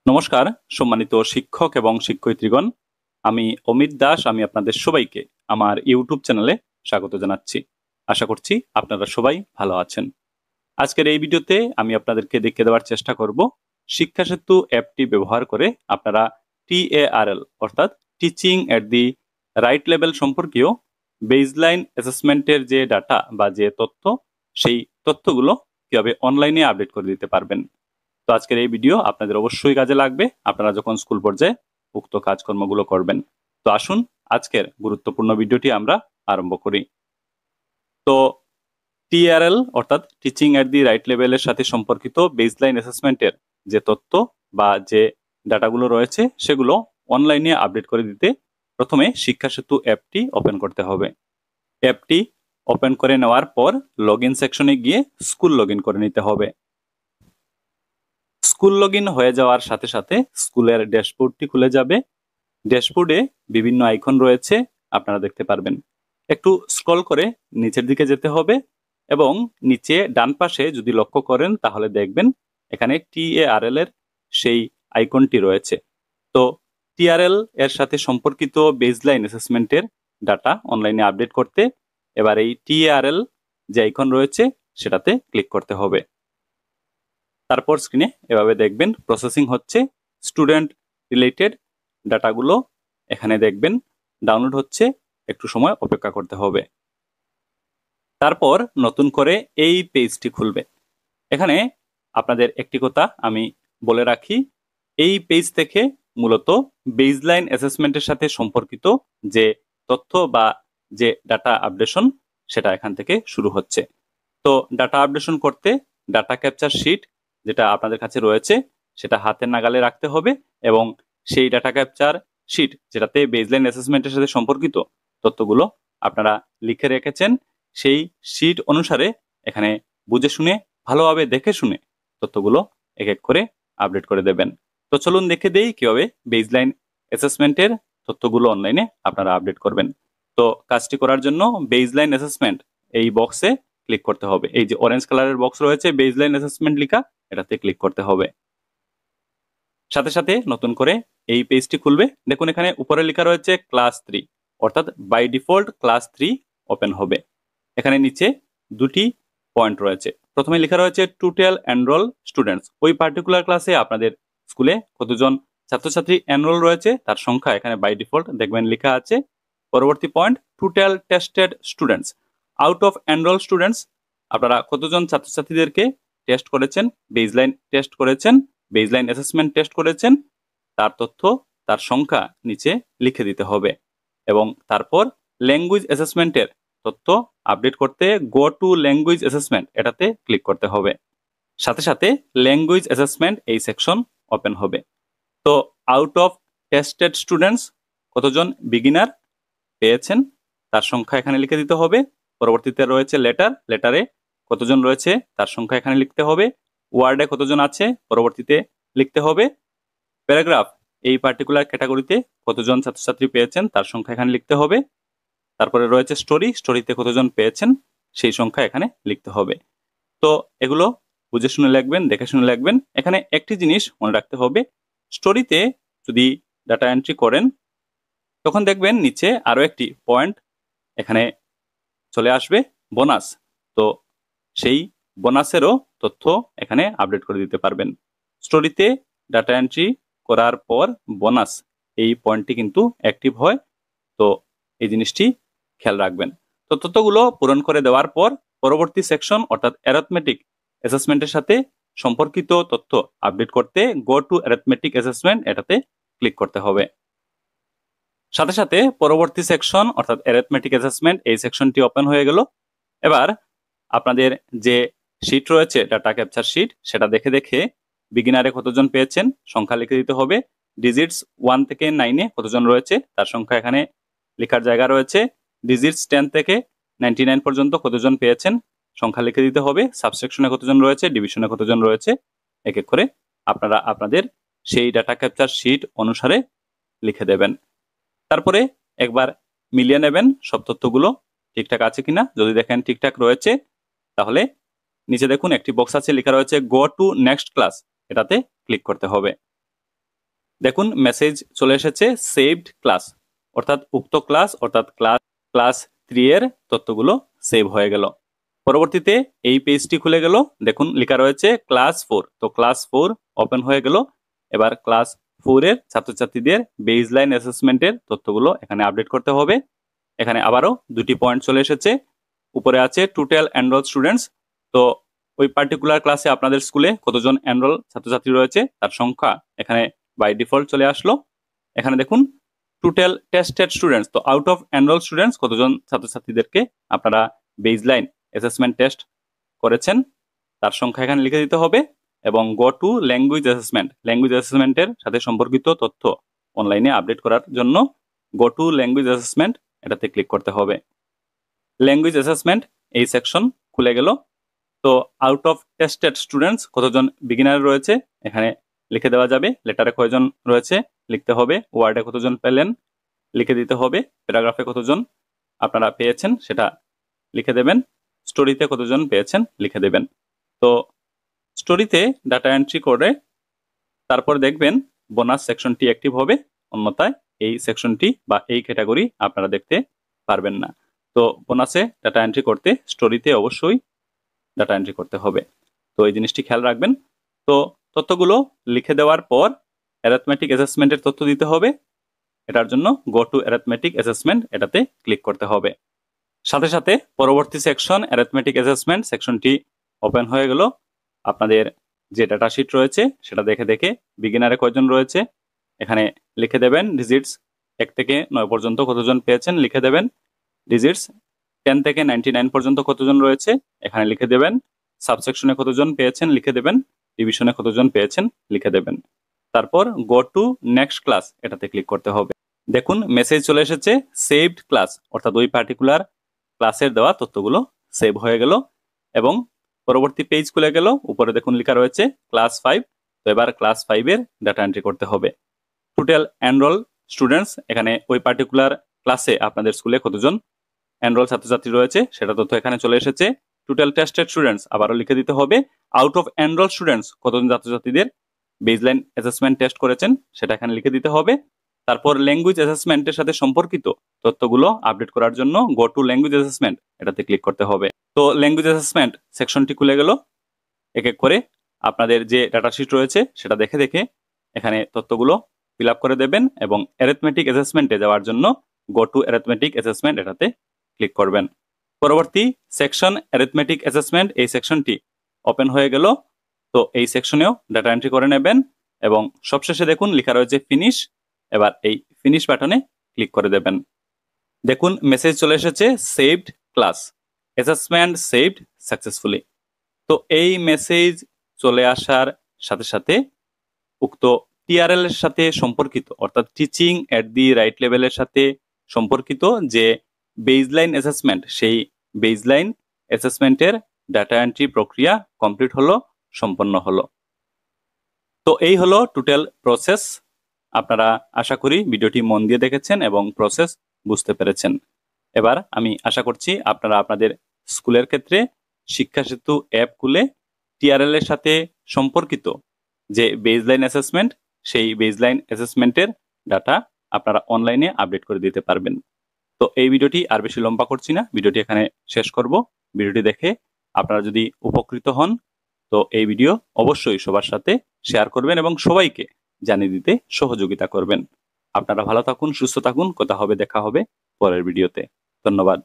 নমস্কার সম্মানিত শিক্ষক এবং শিক্ষয়িত্রীগণ। আমি অমিত দাস। আমি আপনাদের সবাইকে আমার ইউটিউব চ্যানেলে স্বাগত জানাচ্ছি। আশা করছি আপনারা সবাই ভালো আছেন। আজকের এই ভিডিওতে আমি আপনাদেরকে দেখিয়ে দেওয়ার চেষ্টা করব শিক্ষা সেতু অ্যাপটি ব্যবহার করে আপনারা TARL অর্থাৎ teaching at the right level সম্পর্কীয় বেসলাইন অ্যাসেসমেন্টের যে ডাটা বা যে তথ্য, সেই তথ্যগুলো কিভাবে অনলাইনে আপডেট করে দিতে পারবেন। তো আজকের এই ভিডিও আপনাদের অবশ্যই কাজে লাগবে আপনারা যখন স্কুল পর্যায়ে উক্ত কাজকর্মগুলো করবেন। তো আসুন আজকের গুরুত্বপূর্ণ ভিডিওটি আমরা আরম্ভ করি। তো TRL অর্থাৎ টিচিং এট দি রাইট লেভেলের সাথে সম্পর্কিত বেসলাইন অ্যাসেসমেন্টের যে তথ্য বা যে ডাটাগুলো রয়েছে সেগুলো অনলাইনে আপডেট করে দিতে প্রথমে শিক্ষা সেতু অ্যাপটি ওপেন করতে হবে। অ্যাপটি ওপেন করে নেওয়ার পর লগইন সেকশনে গিয়ে স্কুল লগইন করে নিতে হবে। স্কুল লগইন হয়ে যাওয়ার সাথে সাথে স্কুলের ড্যাশবোর্ডটি খুলে যাবে। ড্যাশবোর্ডে বিভিন্ন আইকন রয়েছে, আপনারা দেখতে পারবেন। একটু স্ক্রল করে নিচের দিকে যেতে হবে এবং নিচে ডান পাশে যদি লক্ষ্য করেন তাহলে দেখবেন এখানে TARL এর সেই আইকনটি রয়েছে। তো TRL এর সাথে সম্পর্কিত বেসলাইন অ্যাসেসমেন্টের ডাটা অনলাইনে আপডেট করতে এবার এই TARL যে আইকন রয়েছে সেটাতে ক্লিক করতে হবে। তারপর স্ক্রিনে এভাবে দেখবেন প্রসেসিং হচ্ছে, স্টুডেন্ট রিলেটেড ডাটাগুলো এখানে দেখবেন ডাউনলোড হচ্ছে, একটু সময় অপেক্ষা করতে হবে। তারপর নতুন করে এই পেজটি খুলবে। এখানে আপনাদের একটি কথা আমি বলে রাখি, এই পেজ থেকে মূলত বেসলাইন অ্যাসেসমেন্টের সাথে সম্পর্কিত যে তথ্য বা যে ডাটা আপডেশন সেটা এখান থেকে শুরু হচ্ছে। তো ডাটা আপডেশন করতে ডাটা ক্যাপচার শিট যেটা আপনাদের কাছে রয়েছে সেটা হাতের নাগালে রাখতে হবে এবং সেই ডাটা ক্যাপচার শিট যেটাতে বেসলাইন অ্যাসেসমেন্টের সাথে সম্পর্কিত তথ্যগুলো আপনারা লিখে রেখেছেন সেই শিট অনুসারে এখানে বুঝে শুনে ভালোভাবে দেখে শুনে তথ্যগুলো এক এক করে আপডেট করে দেবেন। তো চলুন দেখে দেই কিভাবে বেসলাইন অ্যাসেসমেন্টের তথ্যগুলো অনলাইনে আপনারা আপডেট করবেন। তো কাজটি করার জন্য বেসলাইন অ্যাসেসমেন্ট এই বক্সে ক্লিক করতে হবে। এই যে অরেঞ্জ কালারের বক্স রয়েছে বেসলাইন অ্যাসেসমেন্ট লেখা, এটাতে ক্লিক করতে হবে। সাথে সাথে নতুন করে এই পেজটি খুলবে। দেখুন এখানে উপরে লেখা রয়েছে ক্লাস 3 অর্থাৎ বাই ডিফল্ট ক্লাস 3 ওপেন হবে। এখানে নিচে দুটি পয়েন্ট রয়েছে। প্রথমে লেখা রয়েছে টোটাল এনরোল স্টুডেন্টস, ওই পার্টিকুলার ক্লাসে আপনাদের স্কুলে কতজন ছাত্রছাত্রী এনরোল রয়েছে তার সংখ্যা এখানে বাই ডিফল্ট দেখবেন লেখা আছে। পরবর্তী point total tested students, out of enroll students আপনারা কতজন ছাত্রছাত্রীদেরকে টেস্ট করেছেন, বেসলাইন টেস্ট করেছেন, বেসলাইন অ্যাসেসমেন্ট টেস্ট করেছেন তার তথ্য তার সংখ্যা নিচে লিখে দিতে হবে এবং তারপর ল্যাঙ্গুয়েজ অ্যাসেসমেন্টের তথ্য আপডেট করতে গো টু ল্যাঙ্গুয়েজ অ্যাসেসমেন্ট এটাতে ক্লিক করতে হবে। সাথে সাথে ল্যাঙ্গুয়েজ অ্যাসেসমেন্ট এই সেকশন ওপেন হবে। তো আউট অফ টেস্টেড স্টুডেন্টস কতজন বিগিনার পেয়েছেন তার সংখ্যা এখানে লিখে দিতে হবে। পরবর্তীতে রয়েছে লেটারে কতজন রয়েছে তার সংখ্যা এখানে লিখতে হবে। ওয়ার্ডে কতজন আছে পরবর্তীতে লিখতে হবে। প্যারাগ্রাফ এই পার্টিকুলার ক্যাটাগরিতে কতজন ছাত্রছাত্রী পেয়েছেন তার সংখ্যা এখানে লিখতে হবে। তারপরে রয়েছে স্টোরিতে কতজন পেয়েছেন সেই সংখ্যা এখানে লিখতে হবে। তো এগুলো বুঝে শুনে লিখবেন, দেখে শুনে লিখবেন। এখানে একটি জিনিস মনে রাখতে হবে, স্টোরিতে যদি ডাটা এন্ট্রি করেন তখন দেখবেন নিচে আরো একটি পয়েন্ট এখানে চলে আসবে, বোনাস। তো সেই বোনাসেরও তথ্য এখানে আপডেট করে দিতে পারবেন। স্টোরিতে ডাটা এন্ট্রি করার পর বোনাস এই পয়েন্টটি কিন্তু অ্যাক্টিভ হয়, তো এই জিনিসটি খেয়াল রাখবেন। তো তথ্যগুলো পূরণ করে দেওয়ার পর পরবর্তী সেকশন অর্থাৎ অ্যারিথমেটিক অ্যাসেসমেন্টের সাথে সম্পর্কিত তথ্য আপডেট করতে গো টু অ্যারিথমেটিক অ্যাসেসমেন্ট এটাতে ক্লিক করতে হবে। সাথে সাথে পরবর্তী সেকশন অর্থাৎ অ্যারিথমেটিক অ্যাসেসমেন্ট এই সেকশনটি ওপেন হয়ে গেল। এবার আপনাদের যে শিট রয়েছে ডাটা ক্যাপচার শিট সেটা দেখে দেখে বিগিনারে কতজন পেয়েছেন সংখ্যা লিখে দিতে হবে। ডিজিটস 1 থেকে 9 কতজন রয়েছে তার সংখ্যা এখানে লেখার জায়গা রয়েছে। ডিজিটস 10 থেকে 99 পর্যন্ত কতজন পেয়েছেন সংখ্যা লিখে দিতে হবে। সাবসেকশনে কতজন রয়েছে, ডিভিশনে কতজন রয়েছে, এক এক করে আপনারা আপনাদের সেই ডাটা ক্যাপচার শিট অনুসারে লিখে দেবেন। তারপরে একবার মিলিয়ে নেবেন সব তথ্যগুলো ঠিকঠাক আছে কিনা। যদি দেখেন ঠিকঠাক রয়েছে তাহলে নিচে দেখুন একটি বক্স আছে লেখা রয়েছে গো টু নেক্সট ক্লাস, এটাতে ক্লিক করতে হবে। দেখুন মেসেজ চলে এসেছে সেভড ক্লাস, অর্থাৎ উক্ত ক্লাস অর্থাৎ ক্লাস 3 এর তথ্যগুলো সেভ হয়ে গেল। পরবর্তীতে এই পেজটি খুলে গেল, দেখুন লেখা রয়েছে ক্লাস 4। তো ক্লাস 4 ওপেন হয়ে গেল। এবার ক্লাস 4 এর ছাত্রছাত্রীদের বেসলাইন অ্যাসেসমেন্টের তথ্যগুলো এখানে আপডেট করতে হবে। এখানে আবারও দুটি পয়েন্ট চলে এসেছে। উপরে আছে টোটাল এনরোল স্টুডেন্টস। তো ওই পার্টিকুলার ক্লাসে আপনাদের স্কুলে কতজন এনরোল ছাত্রছাত্রী রয়েছে তার সংখ্যা এখানে বাই ডিফল্ট চলে আসলো। এখানে দেখুন টোটাল টেস্টেড স্টুডেন্টস, তো আউট অফ এনরোল স্টুডেন্টস কতজন ছাত্রছাত্রীদেরকে আপনারা বেসলাইন অ্যাসেসমেন্ট টেস্ট করেছেন তার সংখ্যা এখানে লিখে দিতে হবে। এবং গো টু ল্যাঙ্গুয়েজ অ্যাসেসমেন্টের সাথে সম্পর্কিত তথ্য অনলাইনে আপডেট করার জন্য গো টু ল্যাঙ্গুয়েজ অ্যাসেসমেন্ট এটাতে ক্লিক করতে হবে। ল্যাঙ্গুয়েজ অ্যাসেসমেন্ট এই সেকশন খুলে গেল। তো আউট অফ টেস্টেড স্টুডেন্টস কতজন বিগিনার রয়েছে এখানে লিখে দেওয়া যাবে। লেটারে কয়জন রয়েছে লিখতে হবে, ওয়ার্ডে কতজন পেলেন লিখে দিতে হবে, প্যারাগ্রাফে কতজন আপনারা পেয়েছেন সেটা লিখে দেবেন, স্টোরিতে কতজন পেয়েছেন লিখে দেবেন। তো স্টোরিতে ডাটা এন্ট্রি করে তারপর দেখবেন বোনাস সেকশনটি অ্যাক্টিভ হবে, অন্যথায় এই সেকশনটি বা এই ক্যাটাগরি আপনারা দেখতে পারবেন না। তো বোনাসে ডাটা এন্ট্রি করতে স্টোরিতে অবশ্যই ডাটা এন্ট্রি করতে হবে। তো এই জিনিসটি খেয়াল রাখবেন। তো তথ্যগুলো লিখে দেওয়ার পর অ্যারিথমেটিক অ্যাসেসমেন্টের তথ্য দিতে হবে। এটার জন্য গো টু অ্যারিথমেটিক অ্যাসেসমেন্ট এটাতে ক্লিক করতে হবে। সাথে সাথে পরবর্তী সেকশন অ্যারিথমেটিক অ্যাসেসমেন্ট সেকশনটি ওপেন হয়ে গেল। আপনাদের যে ডাটা শিট রয়েছে সেটা দেখে দেখে বিগিনারে কয়জন রয়েছে এখানে লিখে দেবেন। ডিজিটস 1 থেকে 9 পর্যন্ত কতজন পেয়েছেন লিখে দেবেন। ডিজিটস 10 থেকে 99 পর্যন্ত কতজন রয়েছে এখানে লিখে দেবেন। সাবসেকশনে কতজন পেয়েছেন লিখে দেবেন। ডিভিশনে কতজন পেয়েছেন লিখে দেবেন। তারপর গো টু নেক্সট ক্লাস এটাতে ক্লিক করতে হবে। দেখুন মেসেজ চলে এসেছে সেভড ক্লাস, অর্থাৎ ওই পার্টিকুলার ক্লাসের দেওয়া তথ্যগুলো সেভ হয়ে গেল এবং পরবর্তী পেজ খুলে গেল। উপরে দেখুন লেখা রয়েছে ক্লাস 5। তো এবার ক্লাস 5 এর ডাটা এন্ট্রি করতে হবে। টোটাল এনরোল স্টুডেন্টস, এখানে ওই পার্টিকুলার ক্লাসে আপনাদের স্কুলে কতজন এনরোল ছাত্রছাত্রী রয়েছে সেটা তথ্য এখানে চলে এসেছে। টোটাল টেস্টেড স্টুডেন্টস আবারও লিখে দিতে হবে। আউট অফ এনরোল স্টুডেন্টস কতজন ছাত্রছাত্রীদের বেসলাইন অ্যাসেসমেন্ট টেস্ট করেছেন সেটা এখানে লিখে দিতে হবে। তারপর ল্যাঙ্গুয়েজ অ্যাসেসমেন্টের সাথে সম্পর্কিত তথ্যগুলো আপডেট করার জন্য গো টু ল্যাঙ্গুয়েজ অ্যাসেসমেন্ট এটাতে ক্লিক করতে হবে। তো ল্যাঙ্গুয়েজ অ্যাসেসমেন্ট সেকশনটি খুলে গেল। এক এক করে আপনাদের যে ডাটা শিট রয়েছে সেটা দেখে দেখে এখানে তথ্যগুলো ফিল আপ করে দেবেন এবং অ্যারিথমেটিক অ্যাসেসমেন্টে যাওয়ার জন্য গো টু অ্যারিথমেটিক অ্যাসেসমেন্ট এটাতে ক্লিক করবেন। পরবর্তী সেকশন অ্যারিথমেটিক অ্যাসেসমেন্ট এই সেকশনটি ওপেন হয়ে গেল। তো এই সেকশনেও ডাটা এন্ট্রি করে নেবেন এবং সবশেষে দেখুন লেখা রয়েছে ফিনিশ। এবার এই ফিনিশ বাটনে ক্লিক করে দেবেন। দেখুন মেসেজ চলে এসেছে saved class, assessment saved successfully. তো এই মেসেজ চলে আসার সাথে সাথে উক্ত টিআরএল এর সাথে সম্পর্কিত অর্থাৎ টিচিং এট দি রাইট লেভেলের সাথে সম্পর্কিত যে বেসলাইন অ্যাসেসমেন্ট সেই বেসলাইন অ্যাসেসমেন্টের ডাটা এন্ট্রি প্রক্রিয়া কমপ্লিট হলো, সম্পন্ন হলো। তো এই হলো টোটাল প্রসেস। আপনারা আশা করি ভিডিওটি মন দিয়ে দেখেছেন এবং প্রসেস বুঝতে পেরেছেন। এবার আমি আশা করছি আপনারা আপনাদের স্কুলের ক্ষেত্রে শিক্ষা সেতু অ্যাপ খুলে টিআরএল এর সাথে সম্পর্কিত যে বেসলাইন অ্যাসেসমেন্ট সেই বেসলাইন অ্যাসেসমেন্টের ডাটা আপনারা অনলাইনে আপডেট করে দিতে পারবেন। তো এই ভিডিওটি আর বেশি লম্বা করছি না, ভিডিওটি এখানে শেষ করব। ভিডিওটি দেখে আপনারা যদি উপকৃত হন তো এই ভিডিও অবশ্যই সবার সাথে শেয়ার করবেন এবং সবাইকে জানিয়ে দিতে সহযোগিতা করবেন। আপনারা ভালো থাকুন, সুস্থ থাকুন, কথা হবে, দেখা হবে পরের ভিডিওতে। ধন্যবাদ।